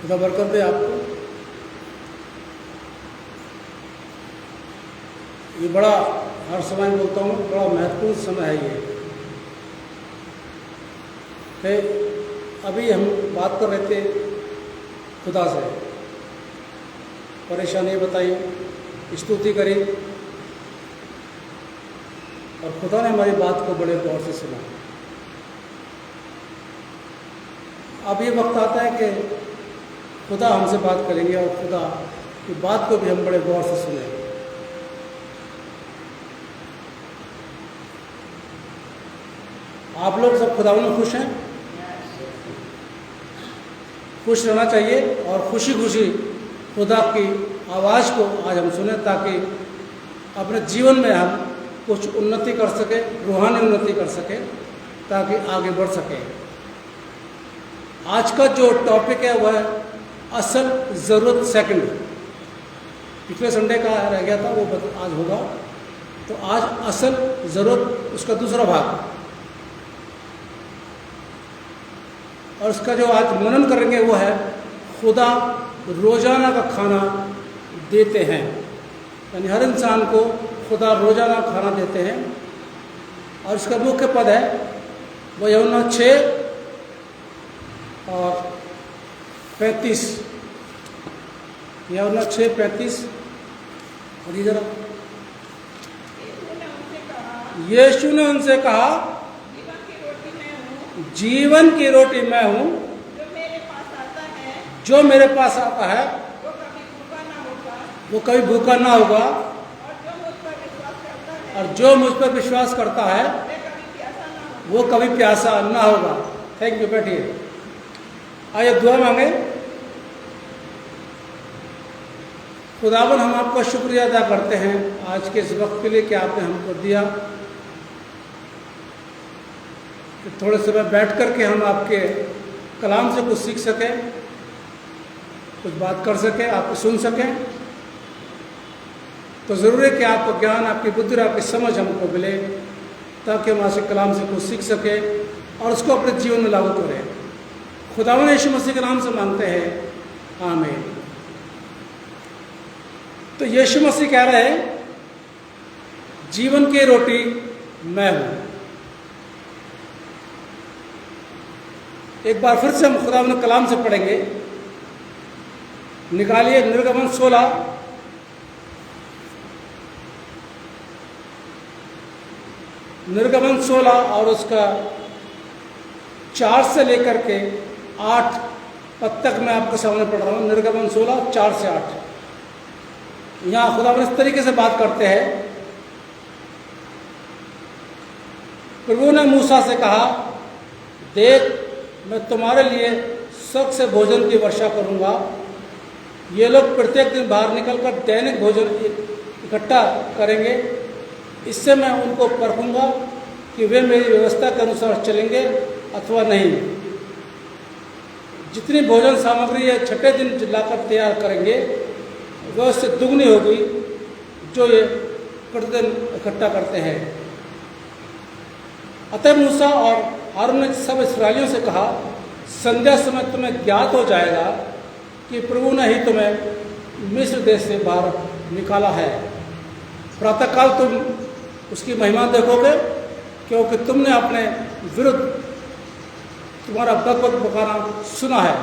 खुदा बरकत दे आपको। ये बड़ा, हर समय बोलता हूँ, बड़ा महत्वपूर्ण समय है ये। कि अभी हम बात कर रहे थे खुदा से, परेशानी बताई, स्तुति करी, और खुदा ने हमारी बात को बड़े गौर से सुना। अब ये वक्त आता है कि खुदा हमसे बात करेंगे और खुदा की बात को भी हम बड़े गौर से सुनेंगे। आप लोग सब खुदा में खुश हैं? खुश रहना चाहिए और खुशी खुशी खुदा की आवाज़ को आज हम सुने, ताकि अपने जीवन में हम कुछ उन्नति कर सके, रूहानी उन्नति कर सके, ताकि आगे बढ़ सके। आज का जो टॉपिक है वह है असल ज़रूरत सेकंड। पिछले संडे का रह गया था, वो आज होगा। तो आज असल ज़रूरत, उसका दूसरा भाग, और उसका जो आज मनन करेंगे वो है खुदा रोज़ाना का खाना देते हैं। यानी हर इंसान को खुदा रोज़ाना खाना देते हैं। और इसका मुख्य पद है वो यूहन्ना 6 और 35, यूहन्ना 6:35। और इधर यीशु ने उनसे कहा, जीवन की रोटी मैं हूँ, जो मेरे पास आता है वो कभी भूखा ना होगा, और जो मुझ पर विश्वास करता है वो कभी प्यासा ना होगा। Thank you. बैठिए, आइए दुआ मांगे। खुदावन, हम आपका शुक्रिया अदा करते हैं आज के इस वक्त के लिए कि आपने हमको दिया कि थोड़े समय बैठ कर के हम आपके कलाम से कुछ सीख सकें, कुछ बात कर सकें, आपको सुन सकें। तो ज़रूर है कि आपका ज्ञान, आपकी बुद्धि, आपकी समझ हमको मिले, ताकि हम आपके कलाम से कुछ सीख सकें और उसको अपने जीवन में लागू करें। खुदावंद यीशु मसीह के नाम से मांगते हैं, आमीन। तो यीशु मसीह कह रहे हैं, जीवन की रोटी मैं हूँ। एक बार फिर से हम खुदावंद कलाम से पढ़ेंगे। निकालिए निर्गमन 16 और उसका 4 से लेकर के 8 पद तक मैं आपके सामने पढ़ रहा हूँ। निर्गमन 16, 4 से 8। यहाँ खुदावंद इस तरीके से बात करते हैं। प्रभु ने मूसा से कहा, देख, मैं तुम्हारे लिए स्वर्ग से भोजन की वर्षा करूँगा। ये लोग प्रत्येक दिन बाहर निकलकर दैनिक भोजन इकट्ठा करेंगे। इससे मैं उनको परखूंगा कि वे मेरी व्यवस्था के अनुसार चलेंगे अथवा नहीं। जितनी भोजन सामग्री ये छठे दिन लाकर तैयार करेंगे वह उससे दुगनी होगी जो ये प्रतिदिन इकट्ठा करते हैं। अतः मूसा और हारून ने सब इस्राएलियों से कहा, संध्या समय तुम्हें ज्ञात हो जाएगा कि प्रभु ने ही तुम्हें मिस्र देश से बाहर निकाला है। प्रातःकाल तुम उसकी महिमा देखोगे, क्योंकि तुमने अपने विरुद्ध तुम्हारा बकबक बकाना सुना है।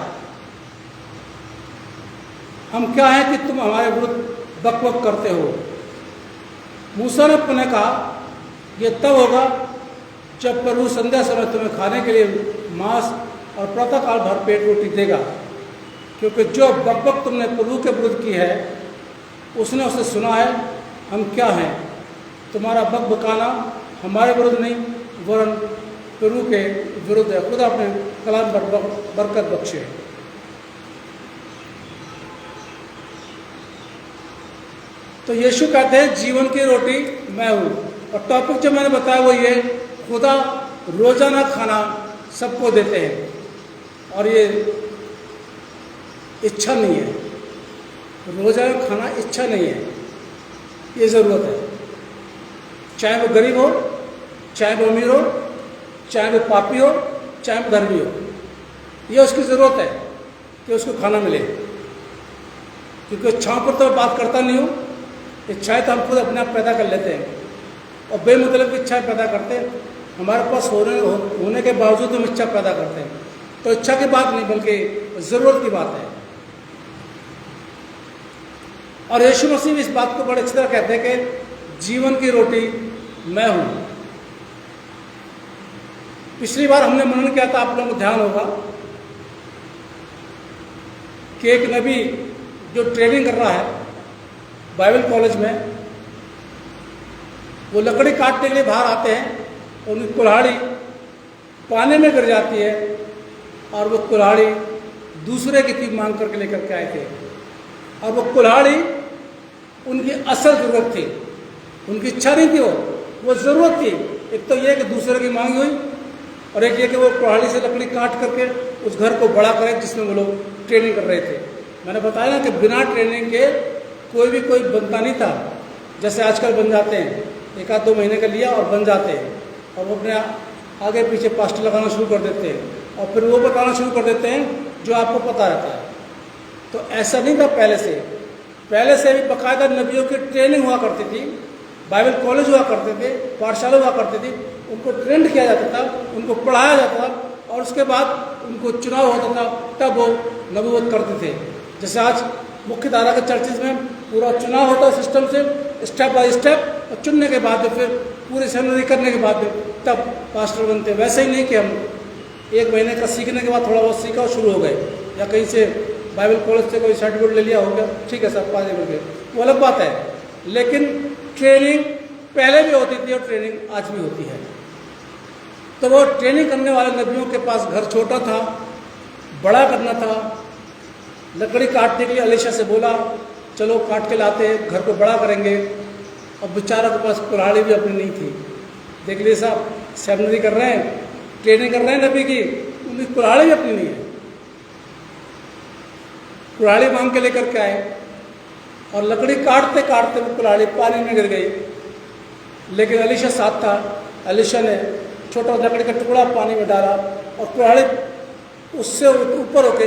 हम क्या हैं कि तुम हमारे विरुद्ध बकबक करते हो। मूसा ने पुनः कहा, यह तब होगा जब प्रभु संध्या समय तुम्हें खाने के लिए मांस और प्रातःकाल भर पेट रोटी देगा, क्योंकि जो बकबक तुमने प्रभु के विरुद्ध की है उसने उसे सुना है। हम क्या हैं? तुम्हारा बकबकाना हमारे विरुद्ध नहीं वरन प्रभु के विरुद्ध है। खुदा अपने कलाम पर बरकत बख्शे। तो यीशु कहते हैं, जीवन की रोटी मैं हूँ। और टॉपिक जो मैंने बताया वो ये, खुदा रोजाना खाना सबको देते हैं और ये इच्छा नहीं है। रोजाना खाना इच्छा नहीं है, ये ज़रूरत है। चाहे वो गरीब हो, चाहे वो अमीर हो, चाहे वो पापी हो, चाहे वो धर्मी हो, ये उसकी ज़रूरत है। कि उसको खाना मिले, क्योंकि इच्छाओं पर तो मैं बात करता नहीं हूँ। इच्छाएं तो हम खुद अपने आप पैदा कर लेते हैं और बेमतलब की इच्छाएं पैदा करते हैं। हमारे पास होने के बावजूद हम इच्छा पैदा करते हैं। तो इच्छा की बात नहीं बल्कि ज़रूरत की बात है। और यीशु मसीह भी इस बात को बड़े अच्छी तरह कहते हैं कि जीवन की रोटी मैं हूं। पिछली बार हमने मनन किया था, आप लोगों को ध्यान होगा कि एक नबी जो ट्रेनिंग कर रहा है बाइबल कॉलेज में, वो लकड़ी काटने के लिए बाहर आते हैं और उनकी कुल्हाड़ी पानी में गिर जाती है और वो कुल्हाड़ी दूसरे की थी मांग करके लेकर के आए थे। और वो कुल्हाड़ी उनकी असल ज़रूरत थी, उनकी इच्छा नहीं थी, वो ज़रूरत थी। एक तो ये कि दूसरे की मांगी हुई और एक ये कि वो कुल्हाड़ी से लकड़ी काट करके उस घर को बड़ा करें जिसमें वो लोग ट्रेनिंग कर रहे थे। मैंने बताया ना कि बिना ट्रेनिंग के कोई बनता नहीं था। जैसे आजकल बन जाते हैं, 1-2 महीने का लिया और बन जाते हैं और वो अपने आगे पीछे पास्टर लगाना शुरू कर देते हैं और फिर वो बताना शुरू कर देते हैं जो आपको पता रहता है। तो ऐसा नहीं था पहले से भी बाकायदा नबियों की ट्रेनिंग हुआ करती थी, बाइबल कॉलेज हुआ करते थे, पाठशाला हुआ करती थी, उनको ट्रेंड किया जाता था, उनको पढ़ाया जाता था और उसके बाद उनको चुनाव होता था, तब वो नबूवत करते थे। जैसे आज मुख्य धारा के चर्चेज में पूरा चुनाव होता है सिस्टम से, स्टेप बाय स्टेप, और चुनने के बाद फिर पूरी सेमिनरी करने के बाद तब पास्टर बनते। वैसे ही नहीं कि हम 1 महीने का सीखने के बाद थोड़ा बहुत सीखा और शुरू हो गए, या कहीं से बाइबल कॉलेज से कोई सर्टिफिकेट ले लिया हो गया, ठीक है सब पास कर गए, वो अलग बात है। लेकिन ट्रेनिंग पहले भी होती थी और ट्रेनिंग आज भी होती है। तो वो ट्रेनिंग करने वाले नबियों के पास घर छोटा था, बड़ा करना था। लकड़ी काटने के लिए एलीशा से बोला चलो काट के लाते हैं, घर को बड़ा करेंगे। और बेचारा के पास कुल्हाड़ी भी अपनी नहीं थी। देख लीजिए साहब, सेमिनरी कर रहे हैं, ट्रेनिंग कर रहे हैं नबी की, उनकी कुल्हाड़ी भी अपनी नहीं है। कुल्हाड़ी मांग के लेकर के आए और लकड़ी काटते काटते वो कुल्हाड़ी पानी में गिर गई। लेकिन एलीशा साथ था, एलीशा ने छोटा लकड़ी का टुकड़ा पानी में डाला और कुल्हाड़ी उससे ऊपर होके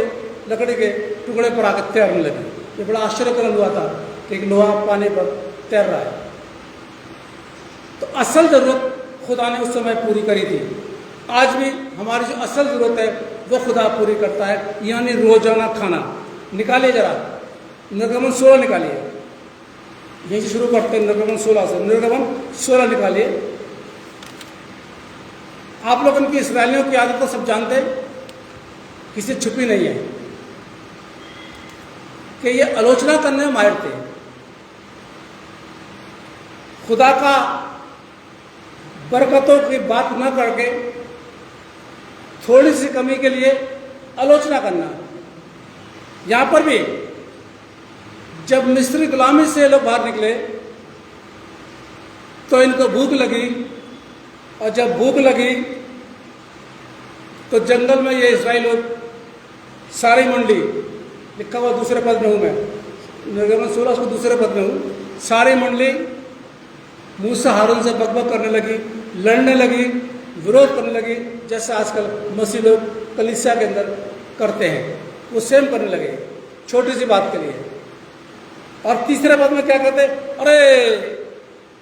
लकड़ी के टुकड़े पर आकर तैरने लगी। ये बड़ा आश्चर्यजनक हुआ था कि लोहा पानी पर तैर रहा है। तो असल ज़रूरत खुदा ने उस समय पूरी करी थी। आज भी हमारी जो असल ज़रूरत है वो खुदा पूरी करता है, यानी रोज़ाना खाना। निकालिए जरा निर्गमन 16 निकालिए, यहीं से शुरू करते हैं निर्गमन 16 से। निर्गमन 16 निकालिए। आप लोग इनकी इस्राएलियों की आदत तो सब जानते हैं, किसी छुपी नहीं है कि ये आलोचना करने में माहिर थे। खुदा का बरकतों की बात न करके थोड़ी सी कमी के लिए आलोचना करना। यहां पर भी जब मिस्री गुलामी से लोग बाहर निकले तो इनको भूख लगी, और जब भूख लगी तो जंगल में ये इस्राएल लोग सारी मंडली, लिखा हुआ दूसरे पद में हूँ मैं, निर्गमन 16 को दूसरे पद में हूँ, सारी मंडली मूसा हारून से बकबक करने लगी, लड़ने लगी, विरोध करने लगी, जैसे आजकल मसीह लोग कलीसिया के अंदर करते हैं, वो सेम करने लगे छोटी सी बात के लिए। और तीसरे पद में क्या कहते, अरे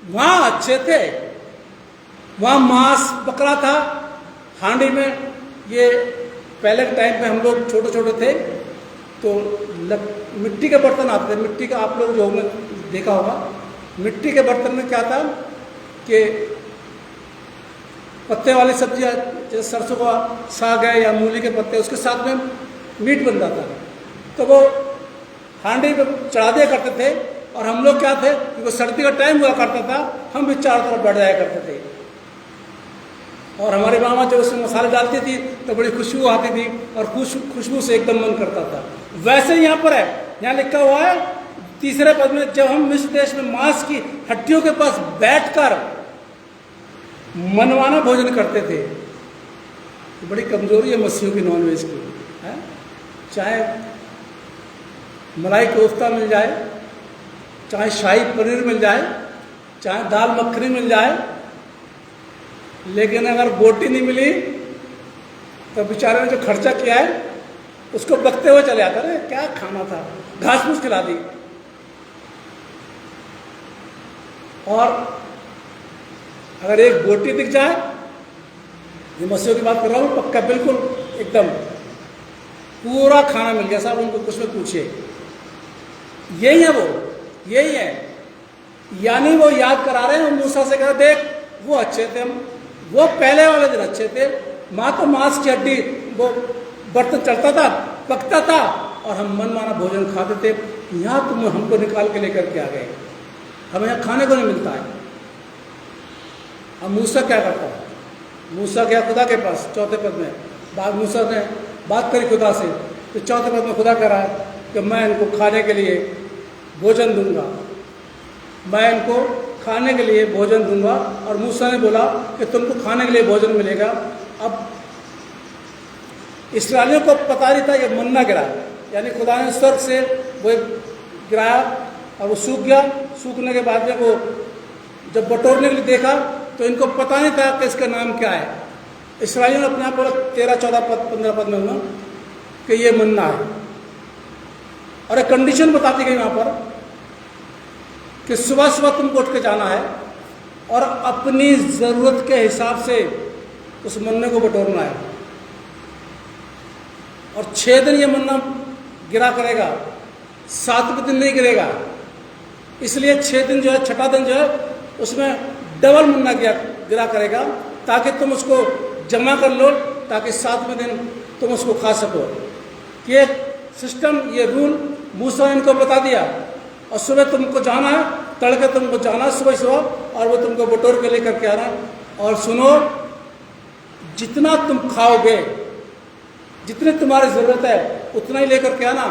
वहाँ अच्छे थे, वहाँ मांस बकरा था हांडी में। ये पहले के टाइम पे हम लोग छोटे छोटे थे तो मिट्टी के बर्तन आते थे, मिट्टी का आप लोग जो हमने देखा होगा, मिट्टी के बर्तन में क्या था कि पत्ते वाली सब्जियाँ जैसे सरसों का साग है या मूली के पत्ते, उसके साथ में मीट बनता था। तो वो हांडी पे चढ़ा दिया करते थे और हम लोग क्या थे, क्योंकि सर्दी का टाइम हुआ करता था, हम भी चारों तरफ बैठ जाया करते थे। और हमारी मामा जब उसमें मसाले डालती थी तो बड़ी खुशबू आती थी और खुशबू से एकदम मन करता था। वैसे यहाँ पर है, यहाँ लिखा हुआ है तीसरे पद में, जब हम मिस्र देश में मांस की हड्डियों के पास बैठकर मनमाना भोजन करते थे। तो बड़ी कमजोरी है मसीहों की नॉनवेज की, है? चाहे मलाई कोफ्ता मिल जाए, चाहे शाही पनीर मिल जाए, चाहे दाल मखनी मिल जाए, लेकिन अगर बोटी नहीं मिली तो बेचारे ने जो खर्चा किया है उसको बकते हुए चले आते, अरे क्या खाना था, घास फूस खिला दी। और अगर एक बोटी दिख जाए, ये मसीहों की बात कर रहा हूँ, पक्का बिल्कुल एकदम पूरा खाना मिल गया साहब, उनको कुछ में पूछिए। यही है वो, यही है। यानी वो याद करा रहे हैं, मूसा से कह रहे देख वो अच्छे थे, हम वो पहले वाले दिन अच्छे थे, माँ तो मांस की हड्डी, वो बर्तन चढ़ता था, पकता था और हम मनमाना भोजन खाते थे। यहाँ तुम हमको निकाल के लेकर के आ गए, हमें यहाँ खाने को नहीं मिलता है। अब मूसा क्या करता है? मूसा गया खुदा के पास, चौथे पद में बाद मूसा ने बात करी खुदा से, तो चौथे पद में खुदा कह रहा है कि मैं इनको खाने के लिए भोजन दूंगा, मैं इनको खाने के लिए भोजन दूंगा। और मूसा ने बोला कि तुमको खाने के लिए भोजन मिलेगा। अब इस्राएलियों को पता नहीं था ये मन्ना गिरा, यानी खुदा ने स्वर्ग से वो गिराया और वो सूख गया। सूखने के बाद में वो जब बटोरने के लिए देखा तो इनको पता नहीं था कि इसका नाम क्या है। इस्राएलियों ने अपने आप बोला 13, 14 पद, 15 पद में होना कि ये मन्ना है। और एक कंडीशन बताती गई वहाँ पर कि सुबह सुबह तुमको उठ के जाना है और अपनी ज़रूरत के हिसाब से उस मन्ने को बटोरना है। और 6 दिन ये मन्ना गिरा करेगा, 7वें दिन नहीं गिरेगा। इसलिए 6 दिन जो है, छठा दिन जो है उसमें डबल मन्ना गिरा करेगा, ताकि तुम उसको जमा कर लो, ताकि 7वें दिन तुम उसको खा सको। ये सिस्टम, ये रूल मूसा ने इनको बता दिया। और सुबह तुमको जाना है, तड़के तुमको जाना सुबह सुबह, और वो तुमको बटोर के लेकर के आना। और सुनो, जितना तुम खाओगे, जितनी तुम्हारी ज़रूरत है उतना ही लेकर के आना,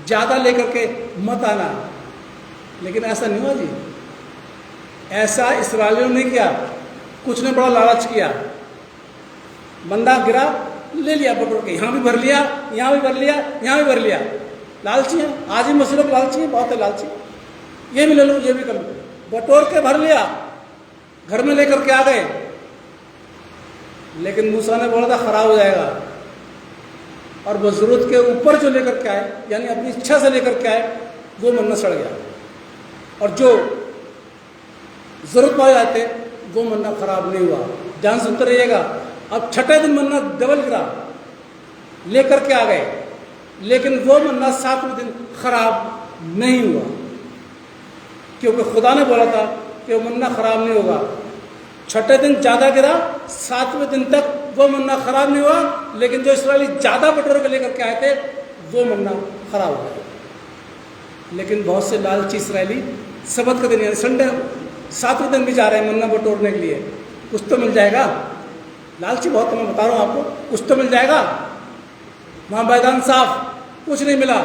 ज़्यादा लेकर के मत आना। लेकिन ऐसा नहीं हुआ जी, ऐसा इस्राएलियों ने किया। कुछ ने बड़ा लालच किया, मन्ना गिरा, ले लिया बटोर के, यहाँ भी भर लिया, यहाँ भी भर लिया, यहाँ भी भर लिया। लालची है, आज ही मसीह लोग लालची है, बहुत है लालची। ये भी ले लो, ये भी कर लो, बटोर के भर लिया, घर में लेकर के आ गए। लेकिन मूसा ने बोला था खराब हो जाएगा। और वो जरूरत के ऊपर जो लेकर के आए, यानी अपनी इच्छा से लेकर के आए, वो मन्ना सड़ गया। और जो जरूरत पाए जाते वो मन्ना खराब नहीं हुआ। ध्यान सुनते रहिएगा। अब छठे दिन मन्ना डबल गिरा, लेकर के आ गए, लेकिन वो मन्ना 7वें दिन खराब नहीं हुआ, क्योंकि खुदा ने बोला था कि वो मन्ना खराब नहीं होगा। छठे दिन ज़्यादा गिरा, 7वें दिन तक वो मन्ना खराब नहीं हुआ। लेकिन जो इस्राएली ज़्यादा बटोर के लेकर के आए थे वो मन्ना खराब हो गया। लेकिन बहुत से लालची इस्राएली सबत के दिन, यानी संडे, 7वें दिन भी जा रहे हैं मन्ना बटोरने के लिए, कुछ तो मिल जाएगा। लालची बहुत, मैं बता रहा हूँ आपको, कुछ तो मिल जाएगा। वहाँ मैदान साफ, कुछ नहीं मिला,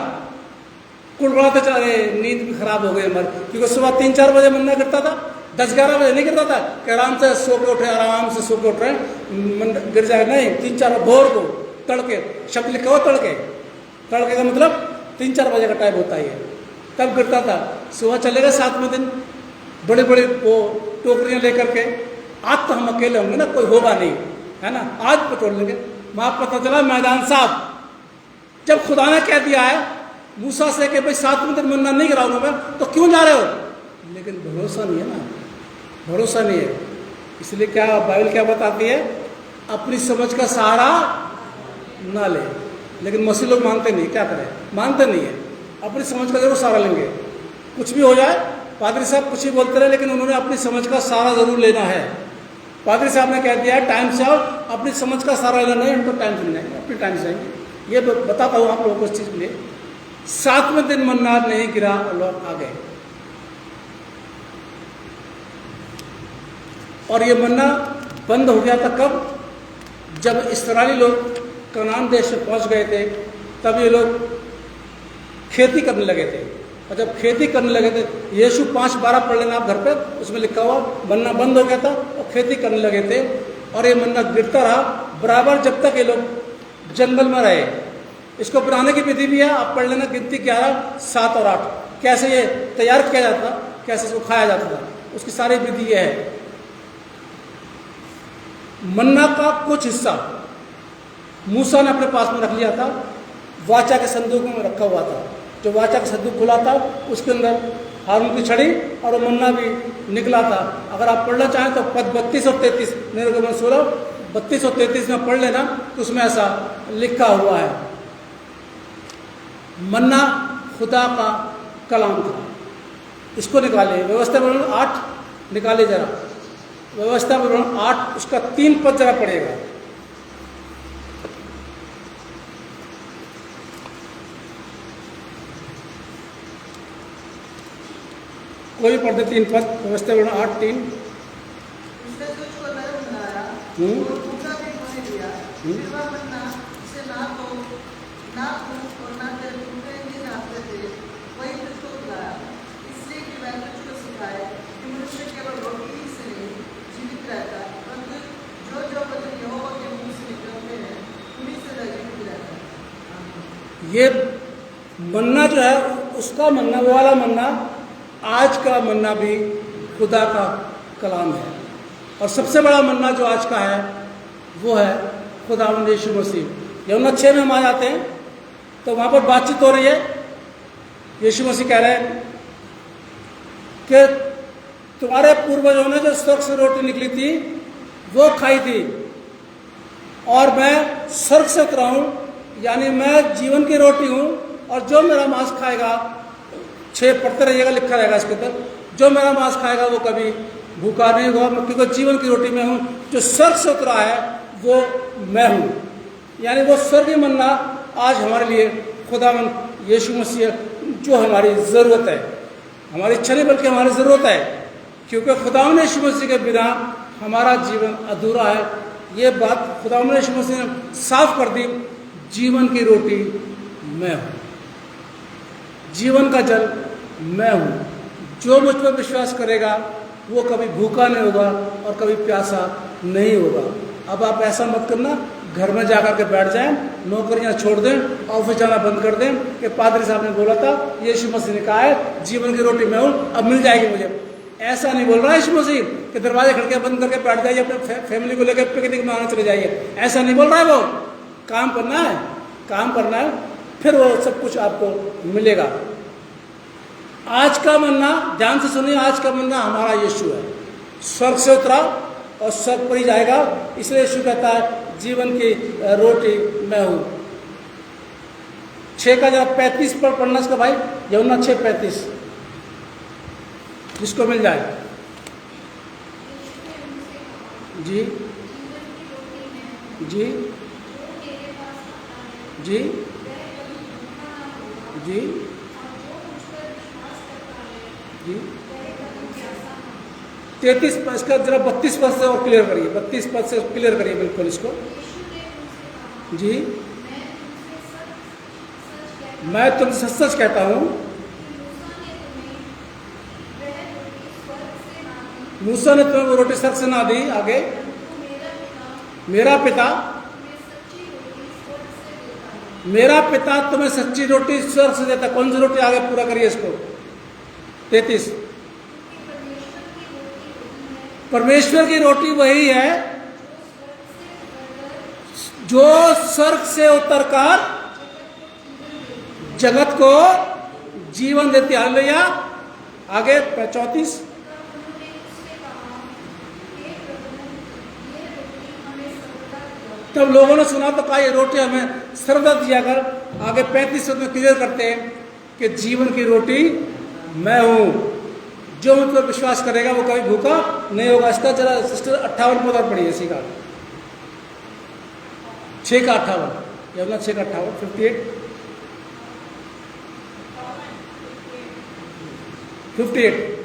कुड़कुड़ाते चल रहे, नींद भी खराब हो गई हमारी, क्योंकि सुबह 3-4 बजे मन्ना गिरता था, 10-11 बजे नहीं गिरता था कि आराम से सो के उठे, आराम से सो के उठ रहे गिर जाएगा। नहीं, 3-4 भोर को, तड़के, शब्द लिखा हो तड़के, तड़के का मतलब 3-4 बजे का टाइम होता ही है, तब गिरता था। सुबह चलेगा 7वें दिन, बड़े बड़े वो टोकरियाँ लेकर के। आज तो हम अकेले होंगे ना, कोई होगा नहीं, है ना, आज पटोर लेंगे। वहाँ पता चला मैदान साफ। जब खुदा ने कह दिया है मूसा से कि भाई 7वें दिन मन्ना नहीं गिराऊंगा मैं, तो क्यों जा रहे हो? लेकिन भरोसा नहीं है ना, भरोसा नहीं है। इसलिए क्या बाइबल क्या बताती है? अपनी समझ का सहारा ना ले। लेकिन मसीह लोग मानते नहीं, क्या करें, मानते नहीं है। अपनी समझ का जरूर सहारा लेंगे, कुछ भी हो जाए। पादरी साहब कुछ ही बोलते रहे, लेकिन उन्होंने अपनी समझ का सहारा जरूर लेना है। पादरी साहब ने कह दिया है टाइम से आओ, अपनी समझ का सहारा लेना है, उनको टाइम से नहीं आएंगे, अपने टाइम से आएंगे। ये बताता हूँ आप लोगों को इस चीज़ के लिए। 7वें दिन मन्ना नहीं गिरा और लोग आ गए। और ये मन्ना बंद हो गया था कब? जब इस्राएली लोग कनान देश में पहुंच गए थे, तब ये लोग खेती करने लगे थे। और जब खेती करने लगे थे, यीशु 5:12 पढ़ लेना आप घर पे, उसमें लिखा हुआ मन्ना बंद हो गया था और खेती करने लगे थे। और ये मन्ना गिरता रहा बराबर जब तक ये लोग जंगल में रहे। इसको बनाने की विधि भी है, आप पढ़ लेना, गिनती 11, 7 और 8, कैसे ये तैयार किया जाता, कैसे इसको खाया जाता था, उसकी सारी विधि ये है। मन्ना का कुछ हिस्सा मूसा ने अपने पास में रख लिया था, वाचा के संदूक में रखा हुआ था। जो वाचा का संदूक खुला था उसके अंदर हारून की छड़ी और वो मन्ना भी निकला था। अगर आप पढ़ना चाहें तो पद 32 और 33 निर्गमन 16 32 और 33 में पढ़ लेना, तो उसमें ऐसा लिखा हुआ है। मन्ना खुदा का कलाम था। इसको निकालिए, व्यवस्था विवरण 8 निकालिए जरा। व्यवस्था विवरण 8 उसका 3 पद जरा पड़ेगा। कोई पढ़ते 3 पद, व्यवस्था विवरण 8:3। ये मन्ना जो है उसका मन्ना, वो वाला मन्ना, आज का मन्ना भी खुदा का कलाम है। और सबसे बड़ा मन्ना जो आज का है वो है खुदावंद यीशु मसीह। यूहन्ना 6 में हम आ जाते हैं तो वहाँ पर बातचीत हो रही है। यीशु मसीह कह रहे हैं कि तुम्हारे पूर्वजों ने जो स्वर्ग से रोटी निकली थी वो खाई थी, और मैं स्वर्ग से उतरा हूँ, यानी मैं जीवन की रोटी हूँ, और जो मेरा मांस खाएगा, 6 पढ़ते रहिएगा, लिखा रहेगा इसके अंदर, जो मेरा मांस खाएगा वो कभी भूखा नहीं होगा, क्योंकि जीवन की रोटी मैं हूँ। जो स्वर्ग से उतरा है वो मैं हूँ। यानी वो स्वर्गीय मन्ना आज हमारे लिए खुदावंद यीशु मसीह, जो हमारी ज़रूरत है, हमारी इच्छा नहीं बल्कि हमारी ज़रूरत है, क्योंकि खुदावंद यीशु मसीह के बिना हमारा जीवन अधूरा है। ये बात खुदावंद यीशु मसीह ने साफ कर दी। जीवन की रोटी मैं हूँ, जीवन का जल मैं हूँ। जो मुझ पर विश्वास करेगा वो कभी भूखा नहीं होगा और कभी प्यासा नहीं होगा। अब आप ऐसा मत करना, घर में जाकर के बैठ जाएं, नौकरियां छोड़ दें, ऑफिस जाना बंद कर दें कि पादरी साहब ने बोला था, यीशु मसीह ने कहा है जीवन की रोटी मैं हूँ, अब मिल जाएगी मुझे। ऐसा नहीं बोल रहा यीशु मसीह कि दरवाजे खिड़कियां बंद करके बैठ जाइए, अपने फैमिली को लेकर पिकनिक मनाने चले जाइए। ऐसा नहीं बोल रहा है वो। काम करना है, काम करना है, फिर वो सब कुछ आपको मिलेगा। आज का मन्ना, ध्यान से सुनिए, आज का मन्ना हमारा यीशु है। स्वर्ग से उतरा और स्वर्ग पर ही जाएगा, इसलिए यीशु कहता है जीवन की रोटी मैं हूँ। 6 का जरा 35 पर पढ़ना इसका भाई, यूहन्ना 6:35, जिसको मिल जाए। जी जी जी जी जी 33 इसका जरा 32 पद से और क्लियर करिए, 32 पद से क्लियर करिए बिल्कुल इसको। जी, मैं तुमसे सच सच कहता हूँ, मूसा ने तुम्हें वो रोटी स्वर्ग से ना दी। आगे, मेरा पिता तुम्हें सच्ची रोटी स्वर्ग से देता। कौन सी रोटी? आगे पूरा करिए इसको। 33, परमेश्वर की रोटी वही है जो स्वर्ग से उतरकर जगत को जीवन देती है। हालेलुया। आगे 34, तब लोगों ने सुना तो कहा ये रोटी हमें सर्वदा दिया कर। आगे 35 में क्लियर करते हैं कि जीवन की रोटी मैं हूं, जो मुझ पर विश्वास करेगा वो कभी भूखा नहीं होगा। इसका जरा सिस्टर 58 पद पढ़िए इसी का, 6 का 58, यूहन्ना 6 का 58, 58।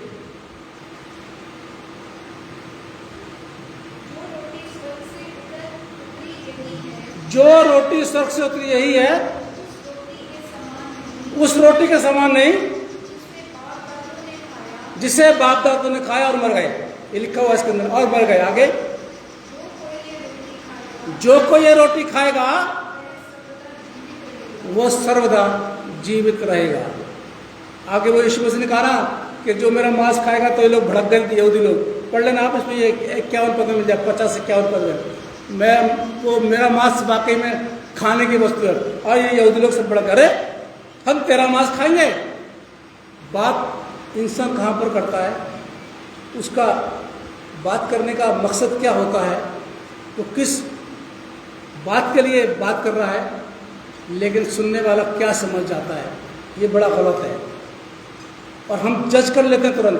जो रोटी स्वर्ग से उतरी यही है, उस रोटी के समान नहीं जिसे बाप दादों ने खाया और मर गए। ये लिखा हुआ इसके अंदर, और मर गए। आगे, जो कोई ये रोटी खाएगा वो सर्वदा जीवित रहेगा। आगे वो यीशु मसीह ने कहा ना कि जो मेरा मांस खाएगा, तो ये लोग भड़क गए यहूदी लोग। पढ़ लेना आप, इसमें ये 51 पद में मिल जाए, 50-51 पद में। मैं वो मेरा मांस वाकई में खाने की वस्तु है। और ये यहूदी लोग सब बड़ा करे हम तेरा मांस खाएंगे। बात इंसान कहाँ पर करता है, उसका बात करने का मकसद क्या होता है, तो किस बात के लिए बात कर रहा है, लेकिन सुनने वाला क्या समझ जाता है, ये बड़ा गलत है। और हम जज कर लेते हैं तुरंत,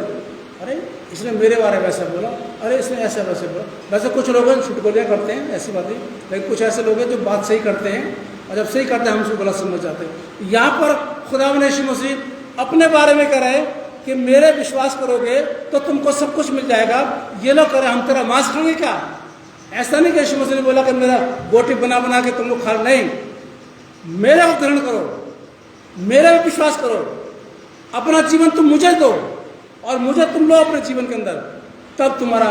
अरे इसने मेरे बारे में ऐसा बोला, अरे इसने ऐसा वैसे बोला। वैसे कुछ लोग हैं छुटगोलियाँ करते हैं, ऐसी बातें, लेकिन कुछ ऐसे लोग हैं जो बात सही करते हैं, और जब सही करते हैं हम उसको गलत समझ जाते हैं। यहाँ पर खुदावंद यीशु मसीह अपने बारे में कह रहे हैं कि मेरे विश्वास करोगे तो तुमको सब कुछ मिल जाएगा। ये लोग कह रहे हम तेरा मांस खाएंगे क्या? ऐसा नहीं कि यीशु मसीह ने बोला कि मेरा बोटी बना बना के तुम लोग खा, नहीं, मेरा ग्रहण करो, मेरे में विश्वास करो, अपना जीवन तुम मुझे दो और मुझे तुम लो अपने जीवन के अंदर, तब तुम्हारा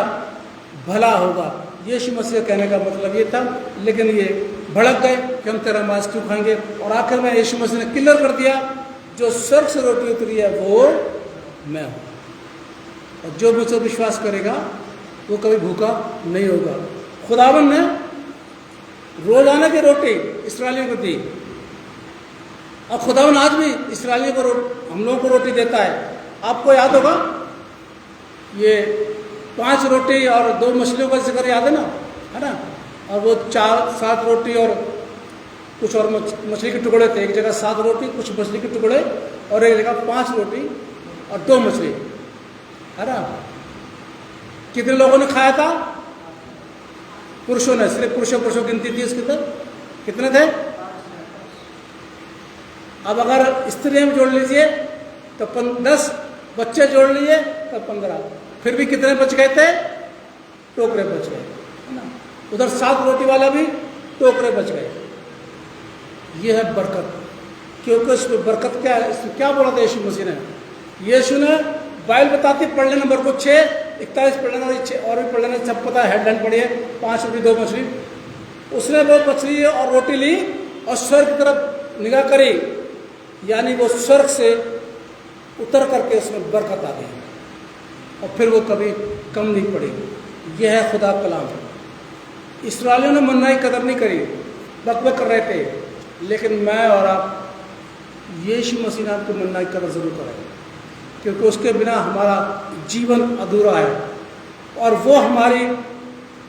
भला होगा। यीशु मसीह कहने का मतलब ये था, लेकिन ये भड़क गए कि हम तेरा मांस क्यों खाएंगे। और आखिर में यीशु मसीह ने क्लियर कर दिया, जो स्वर्ग से रोटी उतरी है वो मैं हूँ, और जो मुझसे विश्वास करेगा वो कभी भूखा नहीं होगा। खुदावन ने रोजाना की रोटी इस्राएलियों को दी, और खुदावन आज भी इस्राएलियों को हम लोगों को रोटी देता है। आपको याद होगा ये 5 रोटी और 2 मछलियों का जिक्र याद है ना, और वो 4-7 रोटी और कुछ और मछली के टुकड़े थे। एक जगह 7 रोटी, कुछ मछली के टुकड़े, और एक जगह 5 रोटी और 2 मछली, है ना। कितने लोगों ने खाया था? पुरुषों ने, सिर्फ पुरुषों गिनती थी उसके अंदर, कितने थे? अब अगर स्त्रियों में जोड़ लीजिए तो 10, बच्चे जोड़ लीजिए तो 15, फिर भी कितने बच गए थे? टोकरे बच गए, है ना। उधर 7 रोटी वाला भी टोकरे बच गए। ये है बरकत, क्योंकि उसमें बरकत क्या है, इसमें क्या बोला था यीशु मसीह ने? यीशु ने बाइबल बताती, पढ़ लेना नंबर को 6:41 पढ़ लेना, और भी पढ़ लेना, सब पता है, हेडलाइन पढ़िए, 5 रोटी 2 मछली। उसने वो मछली और रोटी ली और स्वर्ग की तरफ निगाह करी, यानी वो स्वर्ग से उतर करके उसमें बरकत आ गई, और फिर वो कभी कम नहीं पड़ी। यह है खुदा कलाम। इस्राएलियों ने मन्ना की कदर नहीं करी, बकबक कर रहे थे, लेकिन मैं और आप यीशु मसीह नाम को मन्ना की कदर जरूर करें, क्योंकि उसके बिना हमारा जीवन अधूरा है, और वो हमारी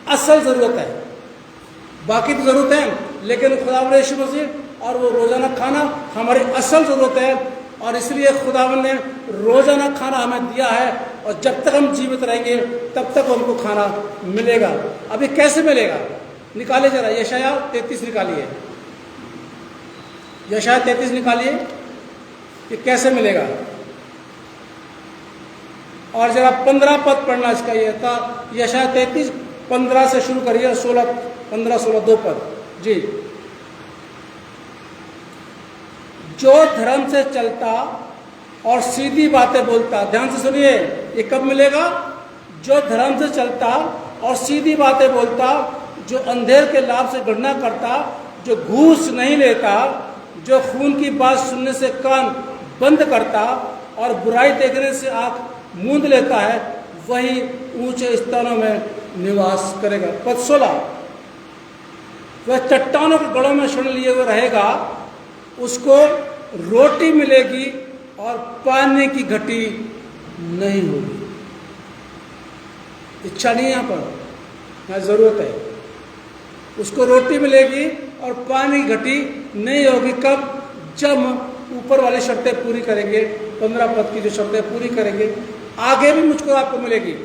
असल ज़रूरत है। बाकी तो ज़रूरत है, लेकिन खुदावंद यीशु मसीह और वो रोज़ाना खाना हमारी असल ज़रूरत है। और इसलिए खुदावंद ने रोज़ाना खाना हमें दिया है, और जब तक हम जीवित रहेंगे तब तक हमको खाना मिलेगा। अभी कैसे मिलेगा? निकालिए जरा, यशायाह 33 निकालिए, यशायाह 33 निकालिए कि कैसे मिलेगा। और जरा 15 पद पढ़ना इसका, ये था यशायाह 33, 15 से शुरू करिए, 15, 16, 2 पद जी। जो धर्म से चलता और सीधी बातें बोलता, ध्यान से सुनिए, ये कब मिलेगा? जो धर्म से चलता और सीधी बातें बोलता, जो अंधेर के लाभ से गणना करता, जो घूस नहीं लेता, जो खून की बात सुनने से कान बंद करता और बुराई देखने से आंख मूंद लेता है, वही ऊंचे स्थानों में निवास करेगा। पद 16, वह चट्टानों के गढ़ों में शरण लिए हुए रहेगा, उसको रोटी मिलेगी और पानी की घटी नहीं होगी। इच्छा नहीं है यहाँ पर, यहाँ जरूरत है। उसको रोटी मिलेगी और पानी की घटी नहीं होगी। कब? जब ऊपर वाली शर्तें पूरी करेंगे, 15 पद की जो शर्तें पूरी करेंगे। आगे भी मुझको आपको मिलेगी,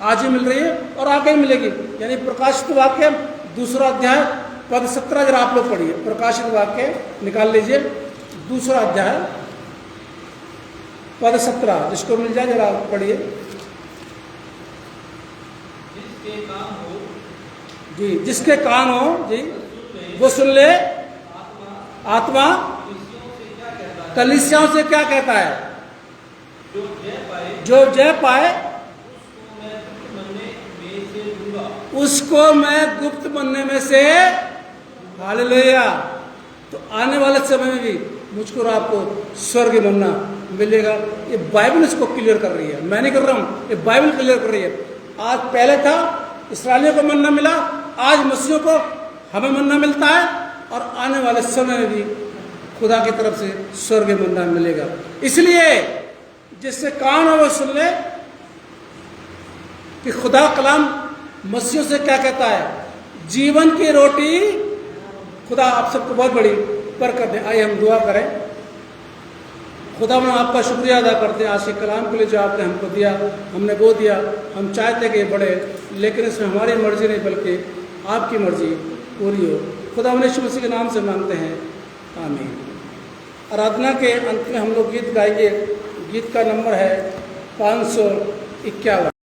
आज ही मिल रही है और आगे ही मिलेगी। यानी प्रकाशित वाक्य 2 अध्याय पद 17 जरा आप लोग पढ़िए। प्रकाशित वाक्य निकाल लीजिए, 2 अध्याय पद 17, जिसको मिल जाए जरा पढ़िए जी। जिसके कान हो जी वो सुन ले। आत्मा कलीसियाओं से क्या कहता है? जो जय पाए उसको मैं गुप्त मन्ने में से, हालेलुया। तो आने वाले समय में भी मुझको और आपको स्वर्ग मन्ना मिलेगा। ये बाइबल इसको क्लियर कर रही है, मैं नहीं कर रहा हूं, ये बाइबल क्लियर कर रही है। आज पहले था इस्राएलियों को मन्ना मिला, आज मसीहियों को हमें मन्ना मिलता है, और आने वाले समय में भी खुदा की तरफ से स्वर्ग मंदान मिलेगा। इसलिए जिससे कान हो वो सुन ले कि खुदा कलाम मसीह से क्या कहता है। जीवन की रोटी खुदा आप सबको बहुत बड़ी बरकत दे। आइए हम दुआ करें। खुदा हम आपका शुक्रिया अदा करते हैं आज के कलाम के लिए जो आपने हमको दिया, हमने वो दिया। हम चाहते कि ये बढ़े, लेकिन इसमें हमारी मर्जी नहीं बल्कि आपकी मर्जी पूरी हो। खुदा हमने यीशु मसीह के नाम से मांगते हैं, आमीन। आराधना के अंत में हम लोग गीत गाएंगे। गीत का नंबर है 551।